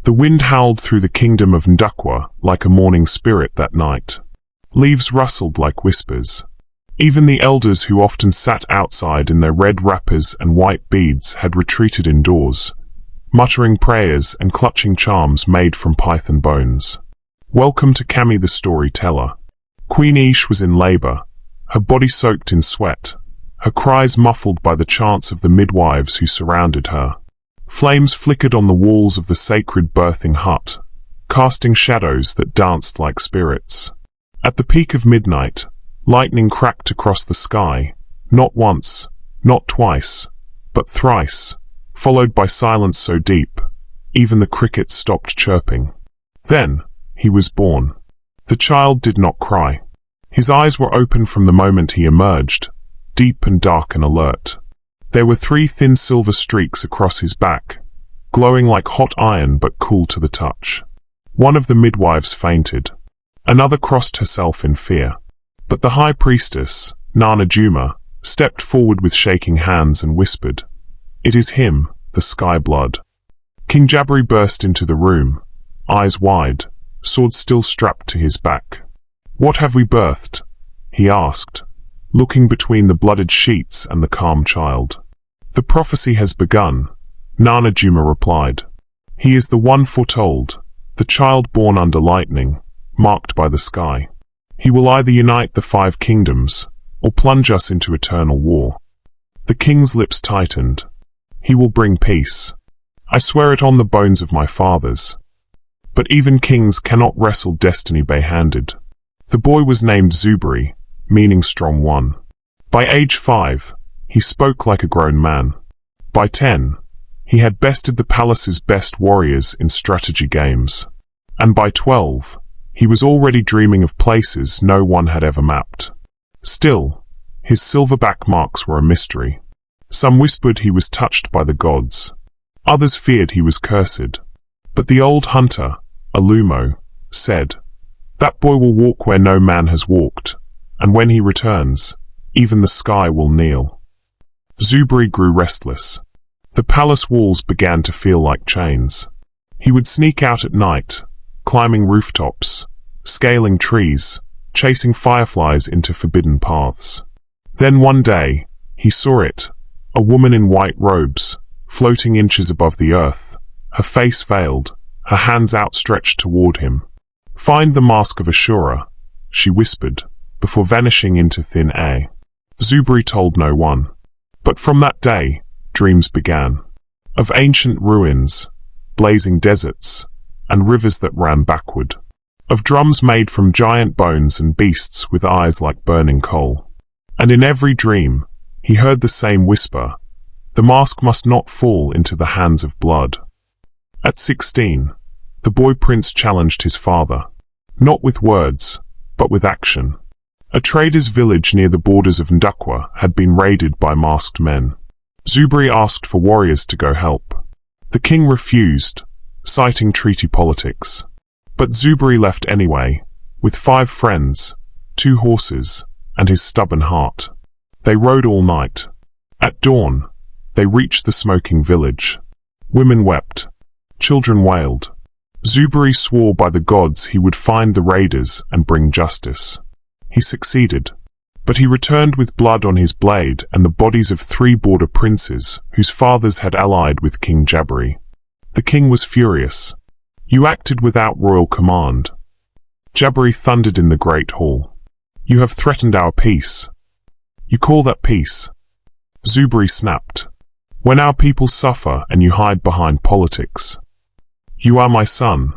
The wind howled through the kingdom of Ndukwa like a mourning spirit that night. Leaves rustled like whispers. Even the elders who often sat outside in their red wrappers and white beads had retreated indoors, muttering prayers and clutching charms made from python bones. Welcome to Cammy the storyteller. Queen Ish was in labor, her body soaked in sweat, her cries muffled by the chants of the midwives who surrounded her. Flames flickered on the walls of the sacred birthing hut, casting shadows that danced like spirits. At the peak of midnight, lightning cracked across the sky, not once, not twice, but thrice, followed by silence so deep, even the crickets stopped chirping. Then, he was born. The child did not cry. His eyes were open from the moment he emerged, deep and dark and alert. There were 3 thin silver streaks across his back, glowing like hot iron but cool to the touch. One of the midwives fainted. Another crossed herself in fear. But the high priestess, Nana Duma, stepped forward with shaking hands and whispered, "It is him, the Skyblood." King Zuberi burst into the room, eyes wide, sword still strapped to his back. "What have we birthed?" he asked, looking between the blooded sheets and the calm child. "The prophecy has begun," Nana Duma replied. "He is the one foretold, the child born under lightning, marked by the sky. He will either unite the 5 kingdoms, or plunge us into eternal war." The king's lips tightened. "He will bring peace. I swear it on the bones of my fathers." But even kings cannot wrestle destiny barehanded. The boy was named Zuberi, meaning strong one. By age 5, he spoke like a grown man. By 10, he had bested the palace's best warriors in strategy games. And by 12, he was already dreaming of places no one had ever mapped. Still, his silverback marks were a mystery. Some whispered he was touched by the gods. Others feared he was cursed. But the old hunter, Alumo, said, "That boy will walk where no man has walked, and when he returns, even the sky will kneel." Zuberi grew restless. The palace walls began to feel like chains. He would sneak out at night, climbing rooftops, scaling trees, chasing fireflies into forbidden paths. Then one day, he saw it, a woman in white robes, floating inches above the earth, her face veiled, her hands outstretched toward him. "Find the Mask of Ashura," she whispered, before vanishing into thin air. Zuberi told no one. But from that day, dreams began. Of ancient ruins, blazing deserts, and rivers that ran backward. Of drums made from giant bones and beasts with eyes like burning coal. And in every dream, he heard the same whisper, the mask must not fall into the hands of blood. At 16, the boy prince challenged his father, not with words, but with action. A trader's village near the borders of Ndukwa had been raided by masked men. Zuberi asked for warriors to go help. The king refused, citing treaty politics. But Zuberi left anyway, with 5 friends, 2 horses, and his stubborn heart. They rode all night. At dawn, they reached the smoking village. Women wept. Children wailed. Zuberi swore by the gods he would find the raiders and bring justice. He succeeded. But he returned with blood on his blade and the bodies of 3 border princes whose fathers had allied with King Zuberi. The king was furious. "You acted without royal command." Zuberi thundered in the great hall. "You have threatened our peace. You call that peace?" Zuberi snapped. "When our people suffer and you hide behind politics." "You are my son,"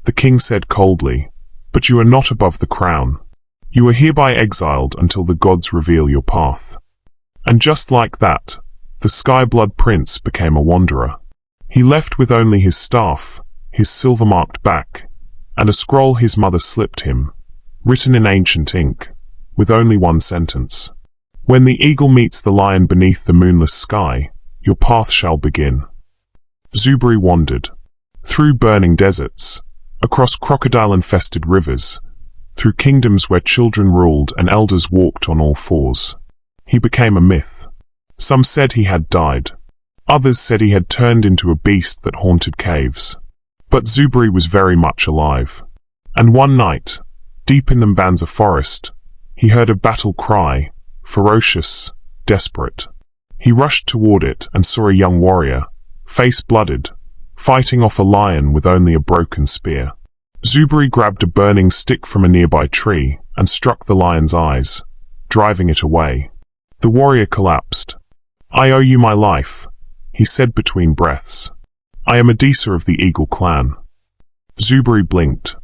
the king said coldly, "but you are not above the crown. You are hereby exiled until the gods reveal your path." And just like that, the Skyblood Prince became a wanderer. He left with only his staff, his silver-marked back, and a scroll his mother slipped him, written in ancient ink, with only one sentence. "When the eagle meets the lion beneath the moonless sky, your path shall begin." Zuberi wandered, through burning deserts, across crocodile-infested rivers, through kingdoms where children ruled and elders walked on all fours. He became a myth. Some said he had died. Others said he had turned into a beast that haunted caves. But Zuberi was very much alive. And one night, deep in the Mbanza forest, he heard a battle cry, ferocious, desperate. He rushed toward it and saw a young warrior, face blooded, fighting off a lion with only a broken spear. Zuberi grabbed a burning stick from a nearby tree and struck the lion's eyes, driving it away. The warrior collapsed. "I owe you my life," he said between breaths. "I am Adisa of the Eagle clan." Zuberi blinked.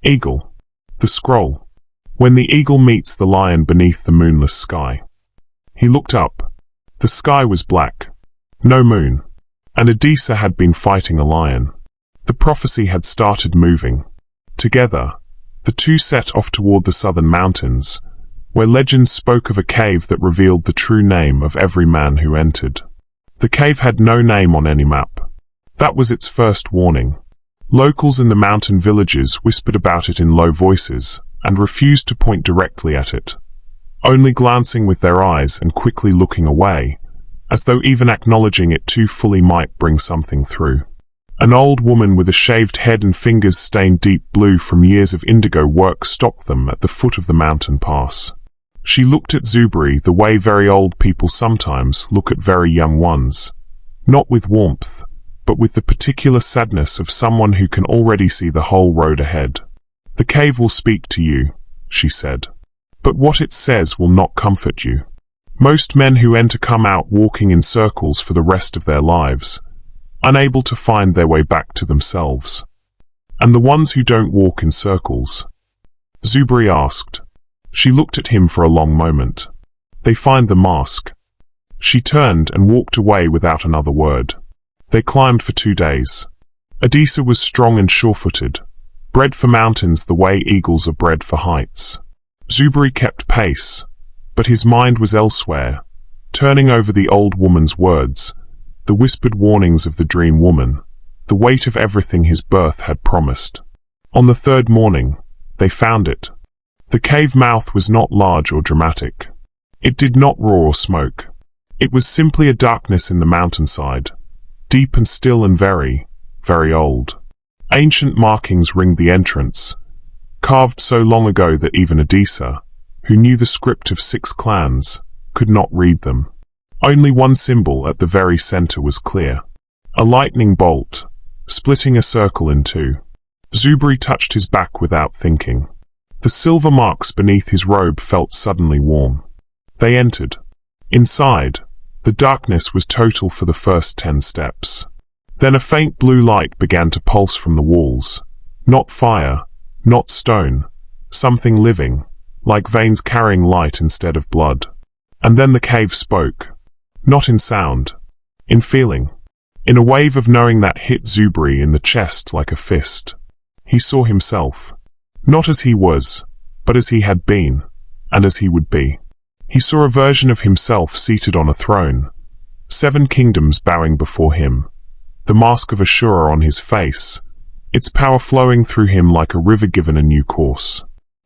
Eagle. The scroll. When the eagle meets the lion beneath the moonless sky. He looked up. The sky was black. No moon. And Adisa had been fighting a lion. The prophecy had started moving. Together, the two set off toward the southern mountains, where legends spoke of a cave that revealed the true name of every man who entered. The cave had no name on any map. That was its first warning. Locals in the mountain villages whispered about it in low voices, and refused to point directly at it, only glancing with their eyes and quickly looking away, as though even acknowledging it too fully might bring something through. An old woman with a shaved head and fingers stained deep blue from years of indigo work stopped them at the foot of the mountain pass. She looked at Zuberi the way very old people sometimes look at very young ones, not with warmth, but with the particular sadness of someone who can already see the whole road ahead. "The cave will speak to you," she said. "But what it says will not comfort you. Most men who enter come out walking in circles for the rest of their lives, unable to find their way back to themselves. And the ones who don't walk in circles?" Zuberi asked. She looked at him for a long moment. "They find the mask." She turned and walked away without another word. They climbed for 2 days. Adisa was strong and sure-footed, bred for mountains the way eagles are bred for heights. Zuberi kept pace, but his mind was elsewhere, turning over the old woman's words, the whispered warnings of the dream woman, the weight of everything his birth had promised. On the third morning, they found it. The cave mouth was not large or dramatic. It did not roar or smoke. It was simply a darkness in the mountainside, deep and still and very, very old. Ancient markings ringed the entrance, carved so long ago that even Adisa, who knew the script of 6 clans, could not read them. Only one symbol at the very center was clear. A lightning bolt, splitting a circle in two. Zuberi touched his back without thinking. The silver marks beneath his robe felt suddenly warm. They entered. Inside, the darkness was total for the first 10 steps. Then a faint blue light began to pulse from the walls. Not fire, not stone, something living, like veins carrying light instead of blood. And then the cave spoke. Not in sound, in feeling, in a wave of knowing that hit Zuberi in the chest like a fist. He saw himself, not as he was, but as he had been, and as he would be. He saw a version of himself seated on a throne, 7 kingdoms bowing before him, the Mask of Ashura on his face, its power flowing through him like a river given a new course.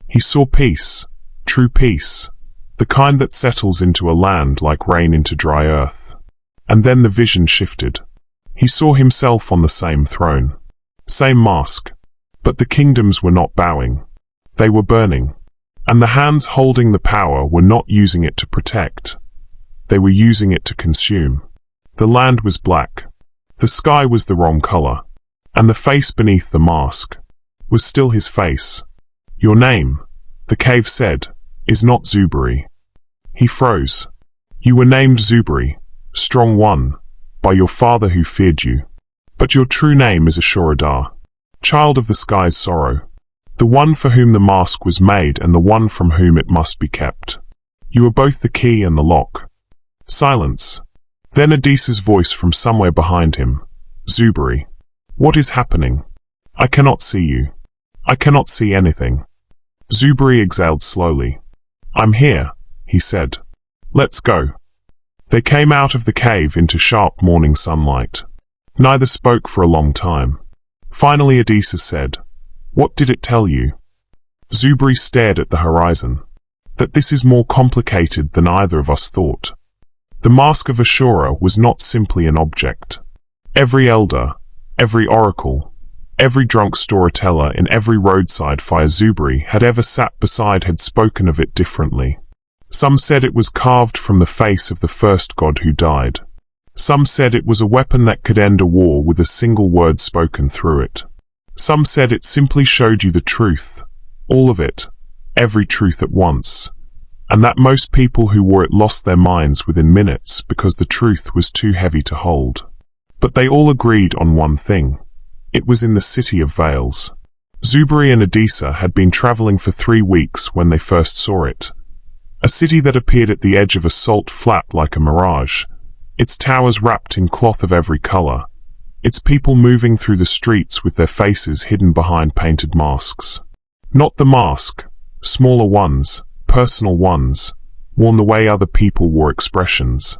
He saw peace, true peace, the kind that settles into a land like rain into dry earth. And then the vision shifted. He saw himself on the same throne, same mask, but the kingdoms were not bowing. They were burning. And the hands holding the power were not using it to protect. They were using it to consume. The land was black. The sky was the wrong color. And the face beneath the mask was still his face. "Your name," the cave said, "is not Zuberi." He froze. "You were named Zuberi, Strong One, by your father who feared you. But your true name is Ashura, child of the sky's sorrow. The one for whom the mask was made and the one from whom it must be kept. You are both the key and the lock." Silence. Then Adisa's voice from somewhere behind him. "Zuberi, what is happening? I cannot see you. I cannot see anything." Zuberi exhaled slowly. "I'm here," he said. "Let's go." They came out of the cave into sharp morning sunlight. Neither spoke for a long time. Finally Adisa said, "What did it tell you?" Zuberi stared at the horizon. "That this is more complicated than either of us thought. The Mask of Ashura was not simply an object. Every elder, every oracle, Every drunk storyteller in every roadside fire Zuberi had ever sat beside had spoken of it differently. Some said it was carved from the face of the first god who died. Some said it was a weapon that could end a war with a single word spoken through it. Some said it simply showed you the truth, all of it, every truth at once, and that most people who wore it lost their minds within minutes because the truth was too heavy to hold. But they all agreed on one thing. It was in the city of Veils. Zuberi and Adisa had been traveling for 3 weeks when they first saw it. A city that appeared at the edge of a salt flat like a mirage, its towers wrapped in cloth of every color, its people moving through the streets with their faces hidden behind painted masks. Not the mask, smaller ones, personal ones, worn the way other people wore expressions.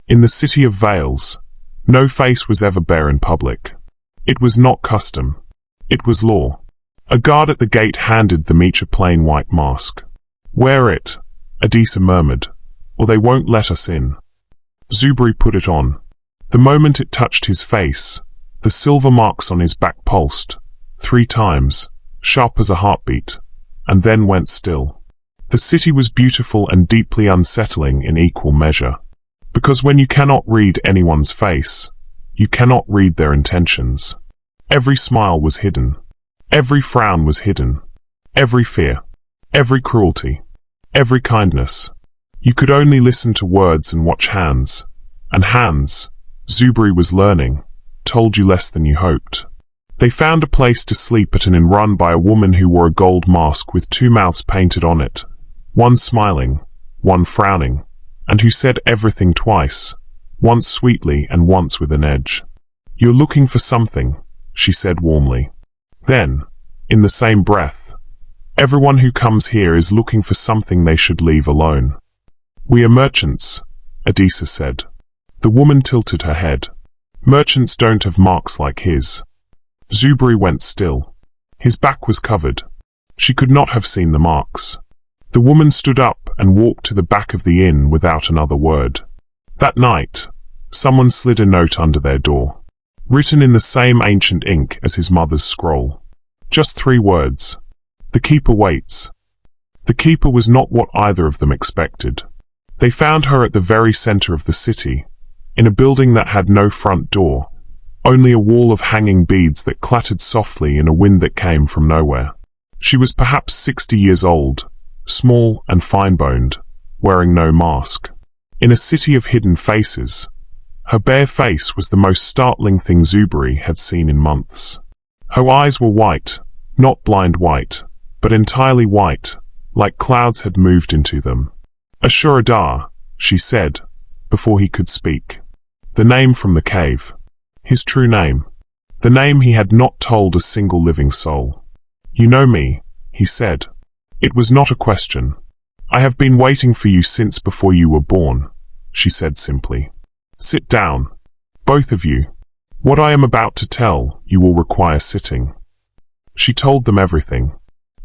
In the city of Veils, no face was ever bare in public. It was not custom. It was law. A guard at the gate handed them each a plain white mask. "Wear it," Adisa murmured, "or they won't let us in." Zuberi put it on. The moment it touched his face, the silver marks on his back pulsed, 3 times, sharp as a heartbeat, and then went still. The city was beautiful and deeply unsettling in equal measure. Because when you cannot read anyone's face, you cannot read their intentions. Every smile was hidden. Every frown was hidden. Every fear. Every cruelty. Every kindness. You could only listen to words and watch hands. And hands, Zuberi was learning, told you less than you hoped. They found a place to sleep at an inn run by a woman who wore a gold mask with 2 mouths painted on it, one smiling, one frowning, and who said everything twice, once sweetly and once with an edge. "You're looking for something," she said warmly. Then, in the same breath, "Everyone who comes here is looking for something they should leave alone." "We are merchants," Adisa said. The woman tilted her head. "Merchants don't have marks like his." Zuberi went still. His back was covered. She could not have seen the marks. The woman stood up and walked to the back of the inn without another word. That night, someone slid a note under their door, written in the same ancient ink as his mother's scroll. Just 3 words. "The keeper waits." The keeper was not what either of them expected. They found her at the very center of the city, in a building that had no front door, only a wall of hanging beads that clattered softly in a wind that came from nowhere. She was perhaps 60 years old, small and fine-boned, wearing no mask. In a city of hidden faces, her bare face was the most startling thing Zuberi had seen in months. Her eyes were white, not blind white, but entirely white, like clouds had moved into them. "Ashura," she said, before he could speak. The name from the cave. His true name. The name he had not told a single living soul. "You know me," he said. It was not a question. "I have been waiting for you since before you were born," she said simply. "Sit down. Both of you. What I am about to tell you will require sitting." She told them everything.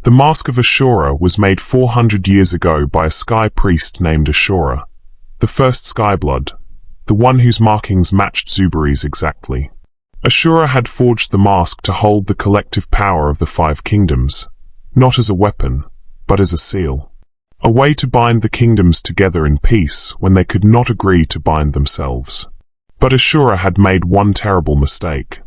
The Mask of Ashura was made 400 years ago by a sky priest named Ashura, the first Skyblood, the one whose markings matched Zuberi's exactly. Ashura had forged the mask to hold the collective power of the 5 kingdoms, not as a weapon, but as a seal. A way to bind the kingdoms together in peace when they could not agree to bind themselves. But Ashura had made one terrible mistake.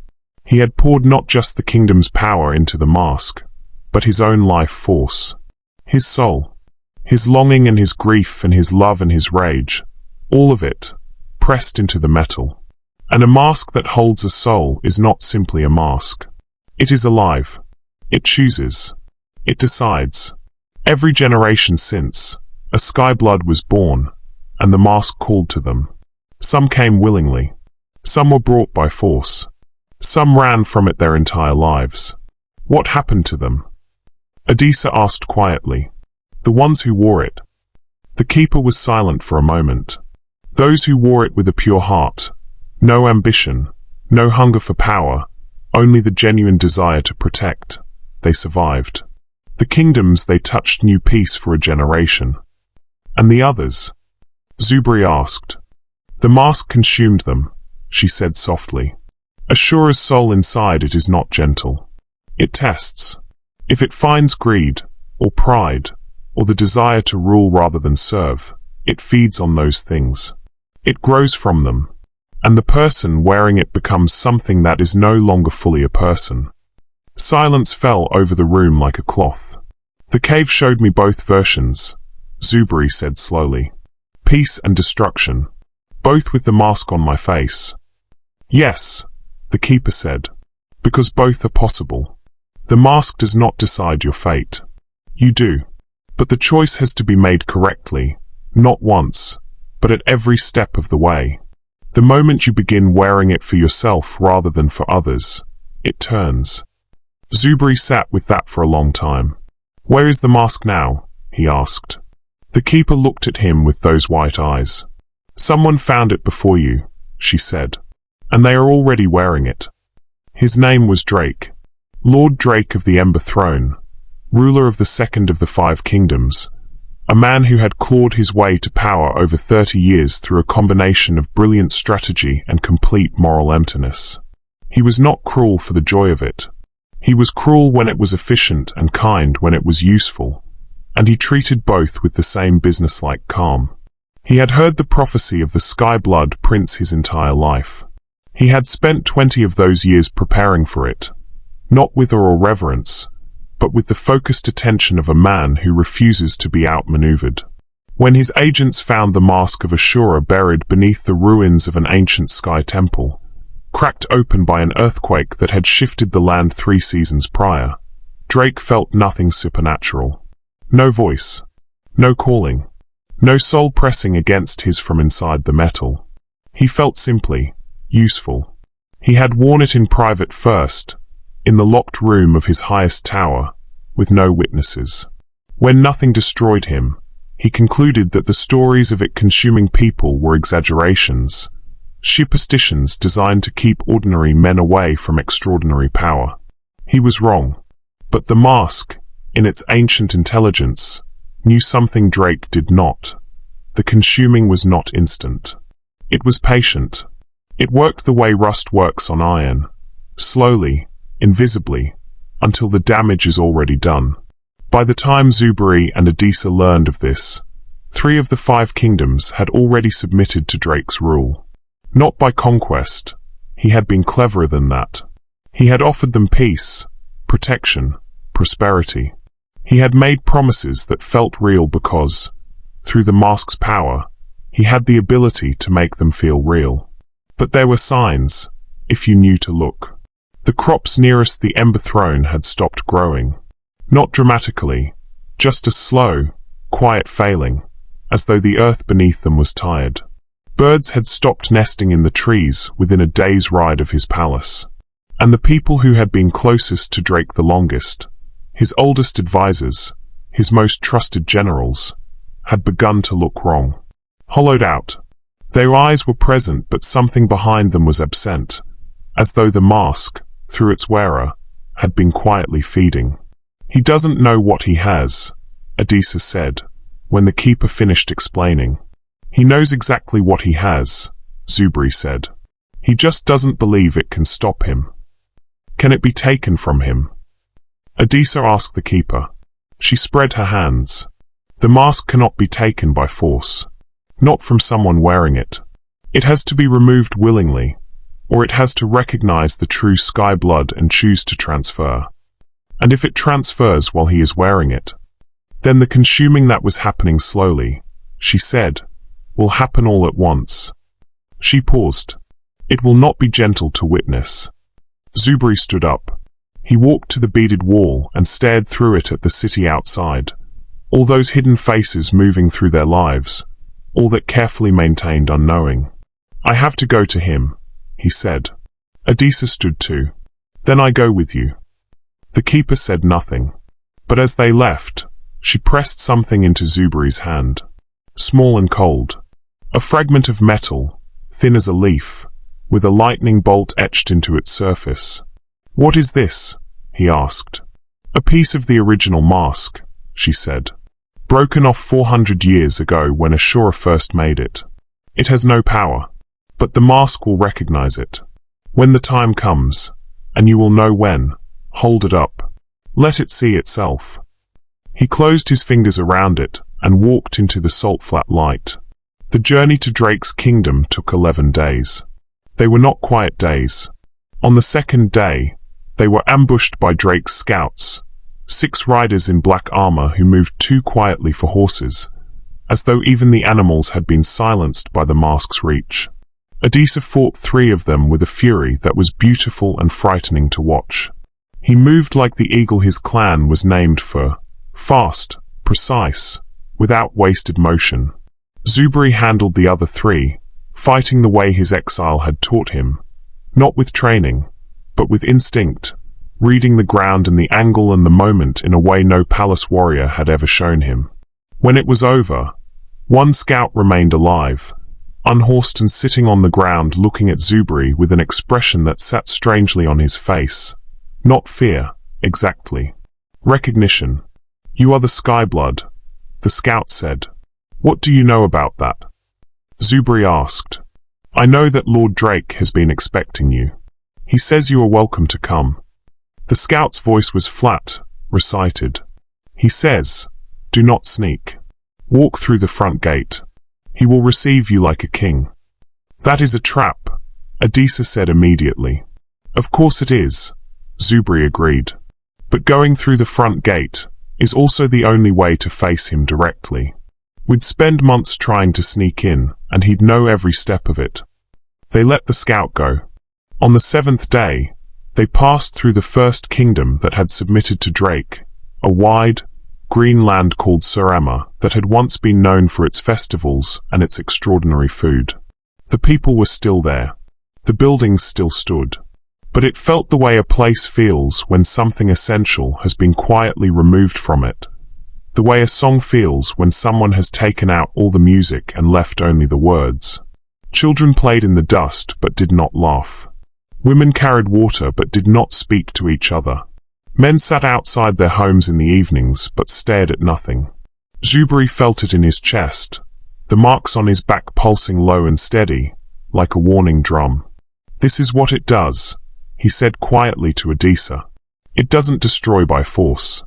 He had poured not just the kingdom's power into the mask, but his own life force. His soul. His longing and his grief and his love and his rage. All of it, pressed into the metal. And a mask that holds a soul is not simply a mask. It is alive. It chooses. It decides. Every generation since, a Skyblood was born, and the mask called to them. Some came willingly. Some were brought by force. Some ran from it their entire lives. What happened to them? Adisa asked quietly. The ones who wore it. The keeper was silent for a moment. Those who wore it with a pure heart. No ambition, no hunger for power, only the genuine desire to protect. They survived. The kingdoms they touched knew peace for a generation. And the others? Zuberi asked. The mask consumed them, she said softly. Ashura's soul inside it is not gentle. It tests. If it finds greed, or pride, or the desire to rule rather than serve, it feeds on those things. It grows from them, and the person wearing it becomes something that is no longer fully a person. Silence fell over the room like a cloth. The cave showed me both versions, Zuberi said slowly. Peace and destruction, both with the mask on my face. Yes, the keeper said, because both are possible. The mask does not decide your fate. You do. But the choice has to be made correctly, not once, but at every step of the way. The moment you begin wearing it for yourself rather than for others, it turns. Zuberi sat with that for a long time. Where is the mask now? He asked. The keeper looked at him with those white eyes. Someone found it before you, she said, and they are already wearing it. His name was Drayke. Lord Drayke of the Ember Throne, ruler of the second of the 5 kingdoms, a man who had clawed his way to power over 30 years through a combination of brilliant strategy and complete moral emptiness. He was not cruel for the joy of it. He was cruel when it was efficient and kind when it was useful, and he treated both with the same businesslike calm. He had heard the prophecy of the Skyblood Prince his entire life. He had spent 20 of those years preparing for it, not with awe or reverence, but with the focused attention of a man who refuses to be outmaneuvered. When his agents found the Mask of Ashura buried beneath the ruins of an ancient sky temple, cracked open by an earthquake that had shifted the land 3 seasons prior, Drayke felt nothing supernatural. No voice, no calling, no soul pressing against his from inside the metal. He felt simply useful. He had worn it in private first, in the locked room of his highest tower, with no witnesses. When nothing destroyed him, he concluded that the stories of it consuming people were exaggerations, superstitions designed to keep ordinary men away from extraordinary power. He was wrong. But the mask, in its ancient intelligence, knew something Drayke did not. The consuming was not instant. It was patient. It worked the way rust works on iron, slowly, invisibly, until the damage is already done. By the time Zuberi and Adisa learned of this, 3 of the 5 kingdoms had already submitted to Drayke's rule. Not by conquest. He had been cleverer than that. He had offered them peace, protection, prosperity. He had made promises that felt real because, through the mask's power, he had the ability to make them feel real. But there were signs, if you knew to look. The crops nearest the Ember Throne had stopped growing. Not dramatically, just a slow, quiet failing, as though the earth beneath them was tired. Birds had stopped nesting in the trees within a day's ride of his palace. And the people who had been closest to Drayke the longest, his oldest advisors, his most trusted generals, had begun to look wrong. Hollowed out. Their eyes were present, but something behind them was absent, as though the mask, through its wearer, had been quietly feeding. He doesn't know what he has, Adisa said, when the keeper finished explaining. He knows exactly what he has, Zuberi said. He just doesn't believe it can stop him. Can it be taken from him? Adisa asked the keeper. She spread her hands. The mask cannot be taken by force. Not from someone wearing it. It has to be removed willingly, or it has to recognize the true Skyblood and choose to transfer. And if it transfers while he is wearing it, then the consuming that was happening slowly, she said, will happen all at once. She paused. It will not be gentle to witness. Zuberi stood up. He walked to the beaded wall and stared through it at the city outside. All those hidden faces moving through their lives, all that carefully maintained unknowing. I have to go to him, he said. Adisa stood too. Then I go with you. The keeper said nothing. But as they left, she pressed something into Zuberi's hand. Small and cold. A fragment of metal, thin as a leaf, with a lightning bolt etched into its surface. What is this? He asked. A piece of the original mask, she said. Broken off 400 years ago when Ashura first made it. It has no power, but the mask will recognize it. When the time comes, and you will know when, Hold it up. Let it see itself. He closed his fingers around it and walked into the salt-flat light. The journey to Drayke's kingdom took 11 days. They were not quiet days. On the second day, they were ambushed by Drayke's scouts, 6 riders in black armor who moved too quietly for horses, as though even the animals had been silenced by the mask's reach. Adisa fought 3 of them with a fury that was beautiful and frightening to watch. He moved like the eagle his clan was named for, fast, precise, without wasted motion. Zuberi handled the other 3, fighting the way his exile had taught him, not with training, but with instinct, reading the ground and the angle and the moment in a way no palace warrior had ever shown him. When it was over, one scout remained alive, unhorsed and sitting on the ground looking at Zuberi with an expression that sat strangely on his face. Not fear, exactly. Recognition. You are the Skyblood, the scout said. What do you know about that? Zuberi asked. I know that Lord Drayke has been expecting you. He says you are welcome to come. The scout's voice was flat, recited. He says, do not sneak. Walk through the front gate. He will receive you like a king. That is a trap, Adisa said immediately. Of course it is, Zuberi agreed. But going through the front gate is also the only way to face him directly. We'd spend months trying to sneak in, and he'd know every step of it. They let the scout go. On the 7th day, they passed through the first kingdom that had submitted to Drayke, a wide, green land called Surama that had once been known for its festivals and its extraordinary food. The people were still there. The buildings still stood. But it felt the way a place feels when something essential has been quietly removed from it. The way a song feels when someone has taken out all the music and left only the words. Children played in the dust but did not laugh. Women carried water but did not speak to each other. Men sat outside their homes in the evenings but stared at nothing. Zuberi felt it in his chest, the marks on his back pulsing low and steady, like a warning drum. This is what it does, he said quietly to Adisa. It doesn't destroy by force.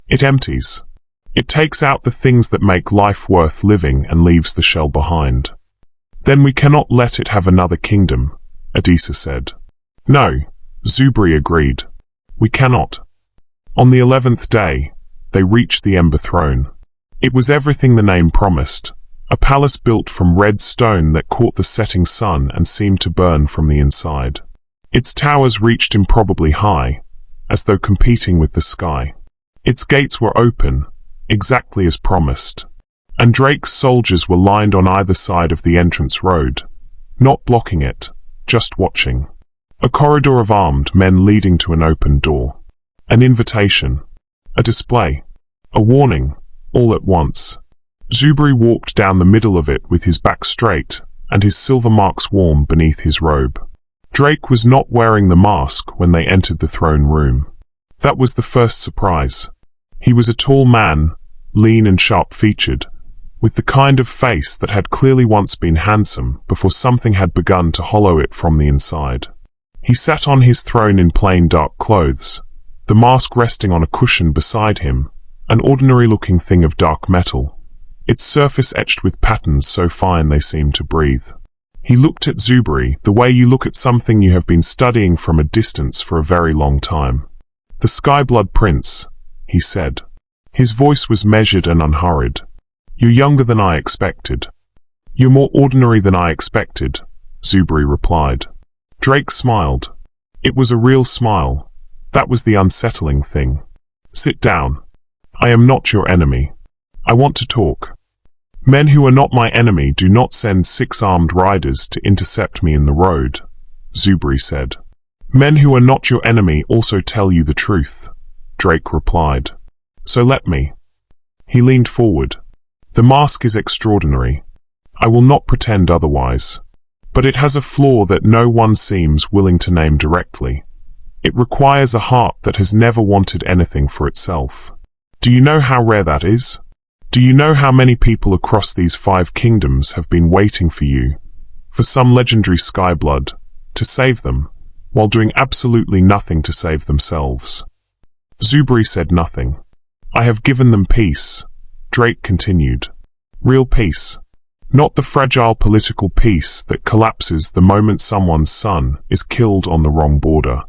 It empties. It takes out the things that make life worth living and leaves the shell behind. Then we cannot let it have another kingdom, Adisa said. No, Zuberi agreed. We cannot. On the 11th day, they reached the Ember Throne. It was everything the name promised, a palace built from red stone that caught the setting sun and seemed to burn from the inside. Its towers reached improbably high, as though competing with the sky. Its gates were open, exactly as promised, and Drayke's soldiers were lined on either side of the entrance road, not blocking it, just watching. A corridor of armed men leading to an open door. An invitation. A display. A warning, all at once. Zuberi walked down the middle of it with his back straight, and his silver marks warm beneath his robe. Drayke was not wearing the mask when they entered the throne room. That was the first surprise. He was a tall man, lean and sharp-featured, with the kind of face that had clearly once been handsome before something had begun to hollow it from the inside. He sat on his throne in plain dark clothes, the mask resting on a cushion beside him, an ordinary-looking thing of dark metal, its surface etched with patterns so fine they seemed to breathe. He looked at Zuberi the way you look at something you have been studying from a distance for a very long time. The Skyblood Prince, he said. His voice was measured and unhurried. You're younger than I expected. You're more ordinary than I expected, Zuberi replied. Drayke smiled. It was a real smile. That was the unsettling thing. Sit down. I am not your enemy. I want to talk. Men who are not my enemy do not send 6 armed riders to intercept me in the road, Zuberi said. Men who are not your enemy also tell you the truth, Drayke replied. So let me. He leaned forward. The mask is extraordinary. I will not pretend otherwise. But it has a flaw that no one seems willing to name directly. It requires a heart that has never wanted anything for itself. Do you know how rare that is? Do you know how many people across these 5 kingdoms have been waiting for you, for some legendary Skyblood, to save them, while doing absolutely nothing to save themselves? Zuberi said nothing. I have given them peace, Drayke continued. Real peace. Not the fragile political peace that collapses the moment someone's son is killed on the wrong border.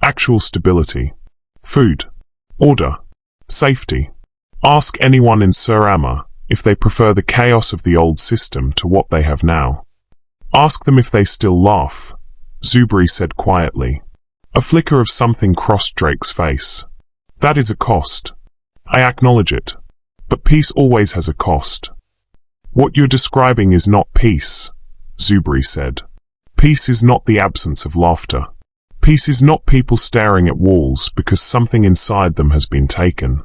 Actual stability. Food. Order. Safety. Ask anyone in Surama if they prefer the chaos of the old system to what they have now. Ask them if they still laugh, Zuberi said quietly. A flicker of something crossed Drayke's face. That is a cost. I acknowledge it. But peace always has a cost. What you're describing is not peace, Zuberi said. Peace is not the absence of laughter. Peace is not people staring at walls because something inside them has been taken.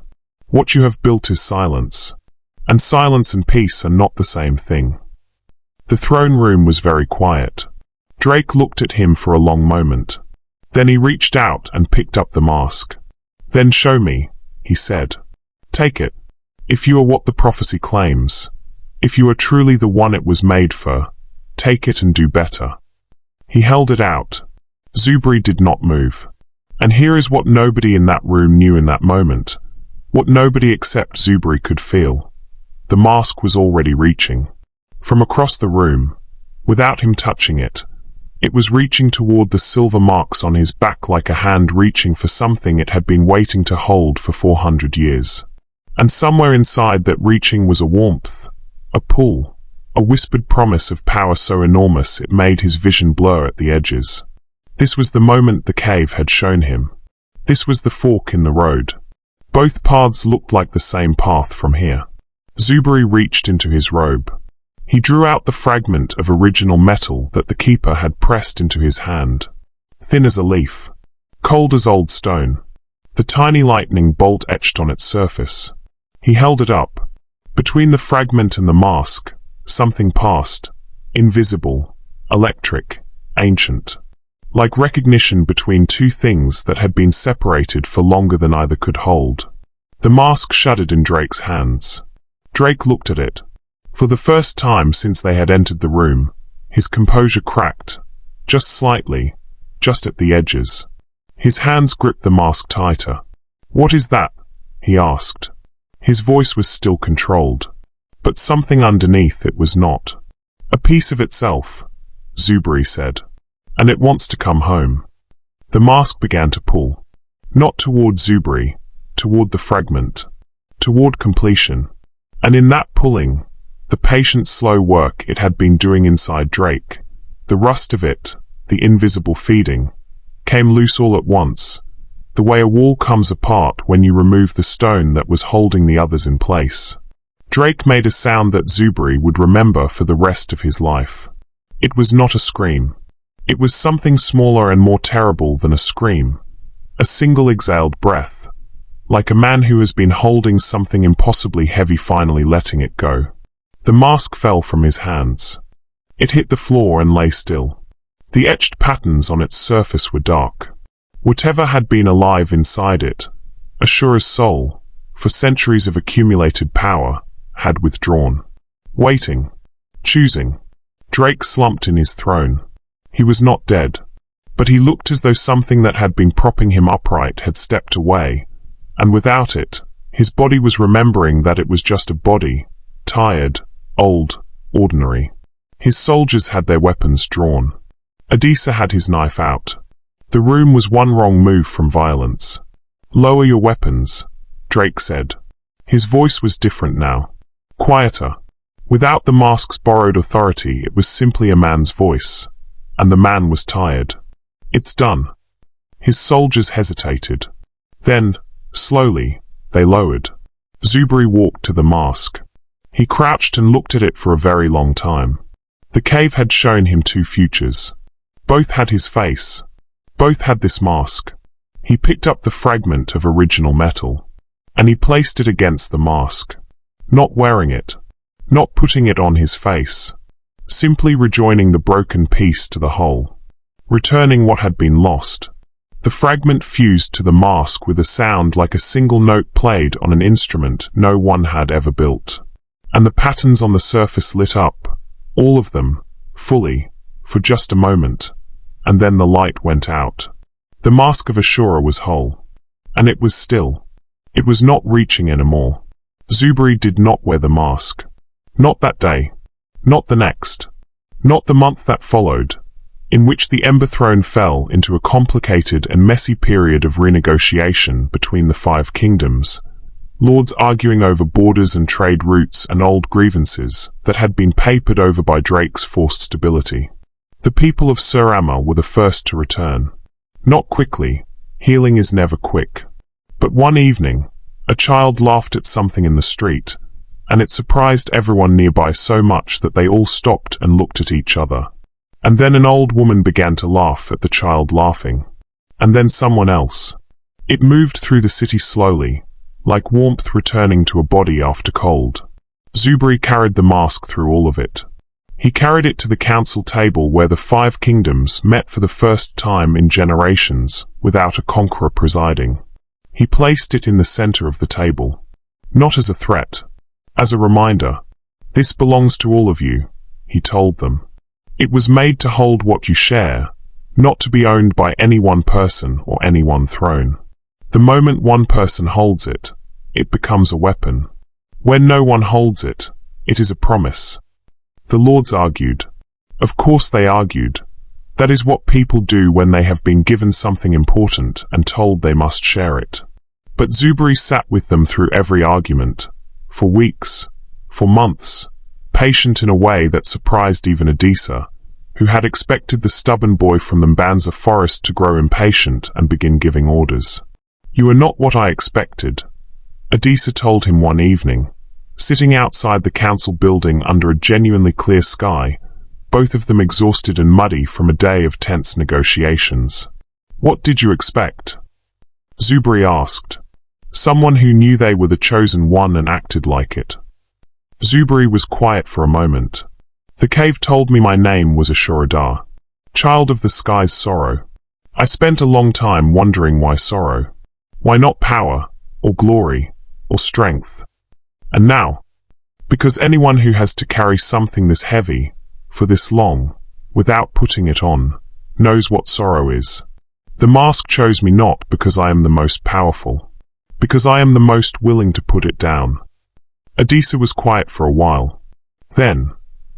What you have built is silence. And silence and peace are not the same thing. The throne room was very quiet. Drayke looked at him for a long moment. Then he reached out and picked up the mask. Then show me, he said. Take it. If you are what the prophecy claims, if you are truly the one it was made for, take it and do better. He held it out. Zuberi did not move. And here is what nobody in that room knew in that moment. What nobody except Zuberi could feel. The mask was already reaching. From across the room, without him touching it, it was reaching toward the silver marks on his back like a hand reaching for something it had been waiting to hold for 400 years. And somewhere inside that reaching was a warmth, a pull, a whispered promise of power so enormous it made his vision blur at the edges. This was the moment the cave had shown him. This was the fork in the road. Both paths looked like the same path from here. Zuberi reached into his robe. He drew out the fragment of original metal that the keeper had pressed into his hand. Thin as a leaf. Cold as old stone. The tiny lightning bolt etched on its surface. He held it up. Between the fragment and the mask, something passed. Invisible. Electric. Ancient. Like recognition between two things that had been separated for longer than either could hold. The mask shuddered in Drayke's hands. Drayke looked at it. For the first time since they had entered the room, his composure cracked. Just slightly. Just at the edges. His hands gripped the mask tighter. What is that? He asked. His voice was still controlled. But something underneath it was not. A piece of itself, Zuberi said. And it wants to come home. The mask began to pull. Not toward Zuberi, toward the fragment. Toward completion. And in that pulling, the patient slow work it had been doing inside Drayke, the rust of it, the invisible feeding, came loose all at once, the way a wall comes apart when you remove the stone that was holding the others in place. Drayke made a sound that Zuberi would remember for the rest of his life. It was not a scream. It was something smaller and more terrible than a scream. A single exhaled breath, like a man who has been holding something impossibly heavy finally letting it go. The mask fell from his hands. It hit the floor and lay still. The etched patterns on its surface were dark. Whatever had been alive inside it, Ashura's soul, for centuries of accumulated power, had withdrawn. Waiting. Choosing. Drayke slumped in his throne. He was not dead, but he looked as though something that had been propping him upright had stepped away, and without it, his body was remembering that it was just a body, tired, old, ordinary. His soldiers had their weapons drawn. Adisa had his knife out. The room was one wrong move from violence. Lower your weapons, Drayke said. His voice was different now. Quieter. Without the mask's borrowed authority, it was simply a man's voice. And the man was tired. It's done. His soldiers hesitated. Then, slowly, they lowered. Zuberi walked to the mask. He crouched and looked at it for a very long time. The cave had shown him two futures. Both had his face. Both had this mask. He picked up the fragment of original metal. And he placed it against the mask. Not wearing it. Not putting it on his face. Simply rejoining the broken piece to the whole. Returning what had been lost. The fragment fused to the mask with a sound like a single note played on an instrument no one had ever built. And the patterns on the surface lit up, all of them, fully, for just a moment, and then the light went out. The Mask of Ashura was whole. And it was still. It was not reaching anymore. Zuberi did not wear the mask. Not that day. Not the next. Not the month that followed, in which the Ember Throne fell into a complicated and messy period of renegotiation between the 5 kingdoms, lords arguing over borders and trade routes and old grievances that had been papered over by Drayke's forced stability. The people of Surama were the first to return. Not quickly. Healing is never quick. But one evening, a child laughed at something in the street, and it surprised everyone nearby so much that they all stopped and looked at each other. And then an old woman began to laugh at the child laughing. And then someone else. It moved through the city slowly, like warmth returning to a body after cold. Zuberi carried the mask through all of it. He carried it to the council table where the 5 kingdoms met for the first time in generations, without a conqueror presiding. He placed it in the center of the table. Not as a threat. As a reminder. This belongs to all of you, he told them. It was made to hold what you share, not to be owned by any one person or any one throne. The moment one person holds it, it becomes a weapon. When no one holds it, it is a promise. The lords argued. Of course they argued. That is what people do when they have been given something important and told they must share it. But Zuberi sat with them through every argument, for weeks, for months, patient in a way that surprised even Adisa, who had expected the stubborn boy from the Mbanza forest to grow impatient and begin giving orders. You are not what I expected, Adisa told him one evening, sitting outside the council building under a genuinely clear sky, both of them exhausted and muddy from a day of tense negotiations. What did you expect? Zuberi asked. Someone who knew they were the chosen one and acted like it. Zuberi was quiet for a moment. The cave told me my name was Ashura, child of the sky's sorrow. I spent a long time wondering why sorrow. Why not power, or glory, or strength? And now, because anyone who has to carry something this heavy, for this long, without putting it on, knows what sorrow is. The mask chose me not because I am the most powerful, because I am the most willing to put it down. Adisa was quiet for a while. Then,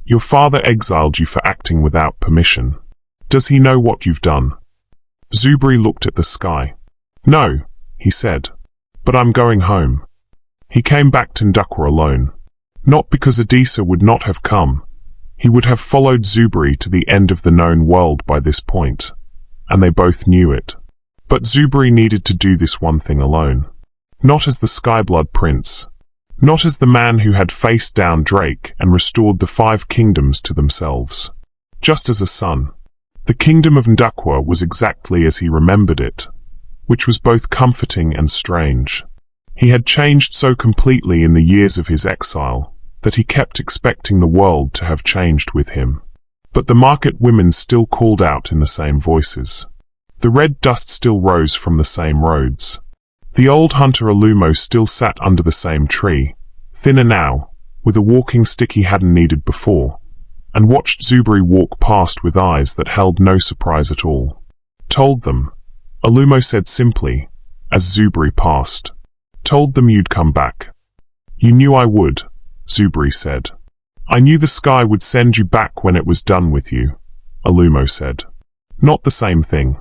your father exiled you for acting without permission. Does he know what you've done? Zuberi looked at the sky. No, he said. But I'm going home. He came back to Ndukwa alone. Not because Adisa would not have come. He would have followed Zuberi to the end of the known world by this point. And they both knew it. But Zuberi needed to do this one thing alone. Not as the Skyblood Prince. Not as the man who had faced down Drayke and restored the 5 kingdoms to themselves. Just as a son. The kingdom of Ndukwa was exactly as he remembered it, which was both comforting and strange. He had changed so completely in the years of his exile that he kept expecting the world to have changed with him. But the market women still called out in the same voices. The red dust still rose from the same roads. The old hunter Alumo still sat under the same tree, thinner now, with a walking stick he hadn't needed before, and watched Zuberi walk past with eyes that held no surprise at all. Told them, Alumo said simply, as Zuberi passed. Told them you'd come back. You knew I would, Zuberi said. I knew the sky would send you back when it was done with you, Alumo said. Not the same thing.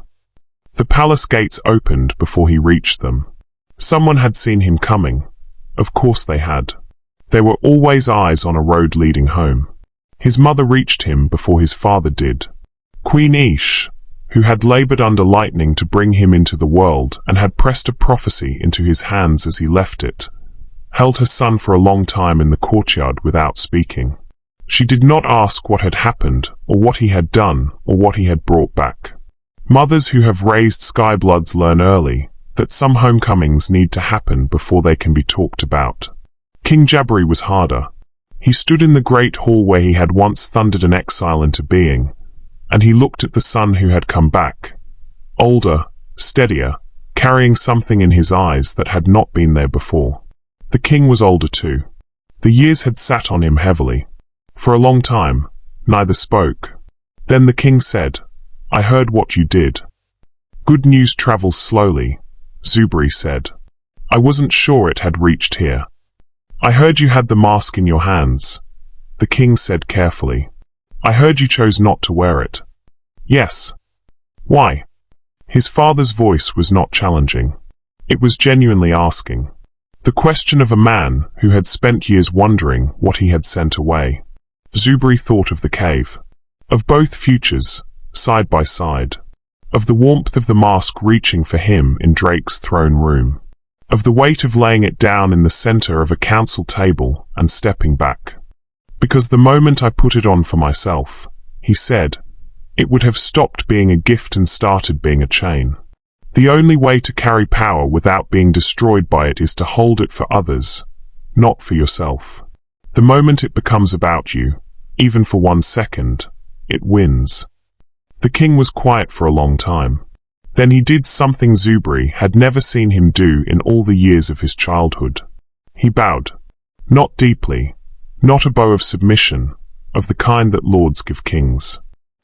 The palace gates opened before he reached them. Someone had seen him coming. Of course they had. There were always eyes on a road leading home. His mother reached him before his father did. Queen Ish, who had labored under lightning to bring him into the world and had pressed a prophecy into his hands as he left it, held her son for a long time in the courtyard without speaking. She did not ask what had happened, or what he had done, or what he had brought back. Mothers who have raised Skybloods learn early that some homecomings need to happen before they can be talked about. King Jabari was harder. He stood in the great hall where he had once thundered an exile into being, and he looked at the son who had come back, older, steadier, carrying something in his eyes that had not been there before. The king was older too. The years had sat on him heavily. For a long time, neither spoke. Then the king said, I heard what you did. Good news travels slowly, Zuberi said. "I wasn't sure it had reached here." "I heard you had the mask in your hands," the king said carefully. "I heard you chose not to wear it." "Yes." "Why?" His father's voice was not challenging. It was genuinely asking. The question of a man who had spent years wondering what he had sent away. Zuberi thought of the cave. Of both futures, side by side. Of the warmth of the mask reaching for him in Drayke's throne room. Of the weight of laying it down in the center of a council table and stepping back. "Because the moment I put it on for myself," he said, "it would have stopped being a gift and started being a chain. The only way to carry power without being destroyed by it is to hold it for others, not for yourself. The moment it becomes about you, even for 1 second, it wins." The king was quiet for a long time. Then he did something Zuberi had never seen him do in all the years of his childhood. He bowed. Not deeply, not a bow of submission, of the kind that lords give kings.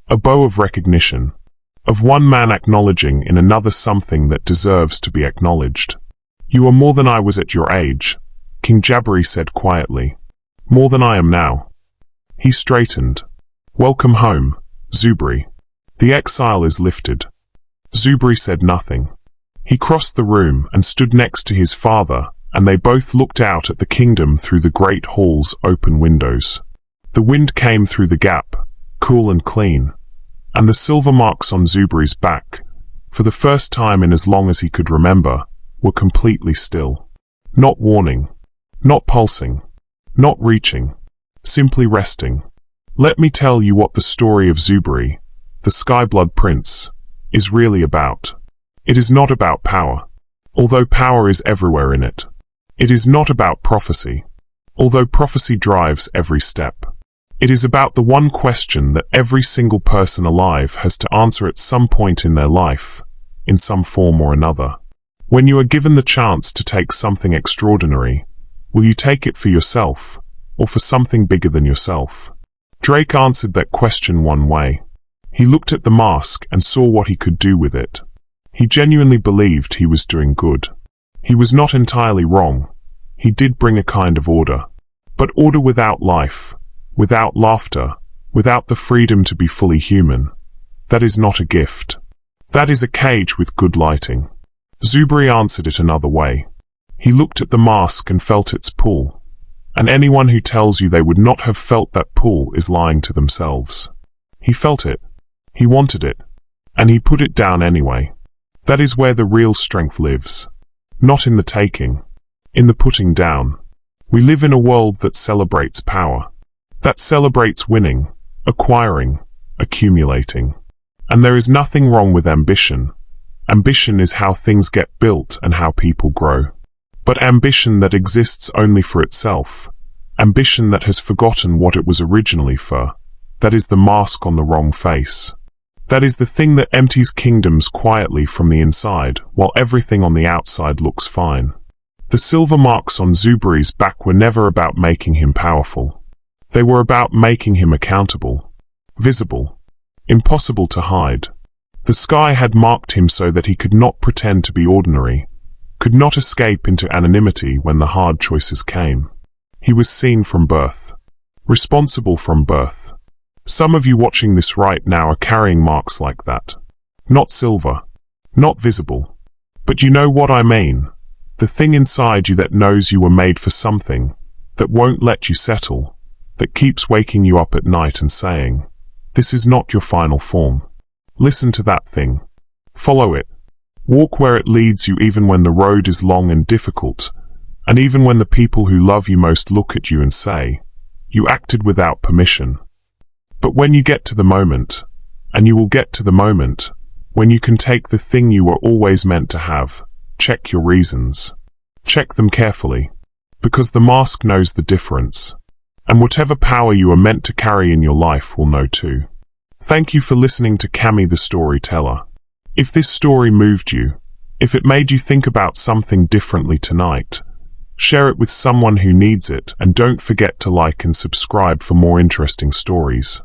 A bow of recognition, of one man acknowledging in another something that deserves to be acknowledged. "You are more than I was at your age," King Zuberi said quietly. "More than I am now." He straightened. "Welcome home, Zuberi. The exile is lifted." Zuberi said nothing. He crossed the room and stood next to his father, and they both looked out at the kingdom through the great hall's open windows. The wind came through the gap, cool and clean, and the silver marks on Zuberi's back, for the first time in as long as he could remember, were completely still. Not warning, not pulsing, not reaching, simply resting. Let me tell you what the story of Zuberi, the Skyblood Prince, is really about. It is not about power, although power is everywhere in it. It is not about prophecy, although prophecy drives every step. It is about the one question that every single person alive has to answer at some point in their life, in some form or another. When you are given the chance to take something extraordinary, will you take it for yourself, or for something bigger than yourself? Drayke answered that question one way. He looked at the mask and saw what he could do with it. He genuinely believed he was doing good. He was not entirely wrong. He did bring a kind of order. But order without life, without laughter, without the freedom to be fully human, that is not a gift. That is a cage with good lighting. Zuberi answered it another way. He looked at the mask and felt its pull. And anyone who tells you they would not have felt that pull is lying to themselves. He felt it. He wanted it. And he put it down anyway. That is where the real strength lives. Not in the taking. In the putting down. We live in a world that celebrates power. That celebrates winning, acquiring, accumulating. And there is nothing wrong with ambition. Ambition is how things get built and how people grow. But ambition that exists only for itself, ambition that has forgotten what it was originally for, that is the mask on the wrong face. That is the thing that empties kingdoms quietly from the inside, while everything on the outside looks fine. The silver marks on Zuberi's back were never about making him powerful. They were about making him accountable, visible, impossible to hide. The sky had marked him so that he could not pretend to be ordinary, could not escape into anonymity when the hard choices came. He was seen from birth, responsible from birth. Some of you watching this right now are carrying marks like that. Not silver, not visible. But you know what I mean. The thing inside you that knows you were made for something, that won't let you settle, that keeps waking you up at night and saying, this is not your final form. Listen to that thing. Follow it. Walk where it leads you even when the road is long and difficult, and even when the people who love you most look at you and say, you acted without permission. But when you get to the moment, and you will get to the moment, when you can take the thing you were always meant to have, check your reasons. Check them carefully, because the mask knows the difference. And whatever power you are meant to carry in your life will know too. Thank you for listening to Cammy the Storyteller. If this story moved you, if it made you think about something differently tonight, share it with someone who needs it, and don't forget to like and subscribe for more interesting stories.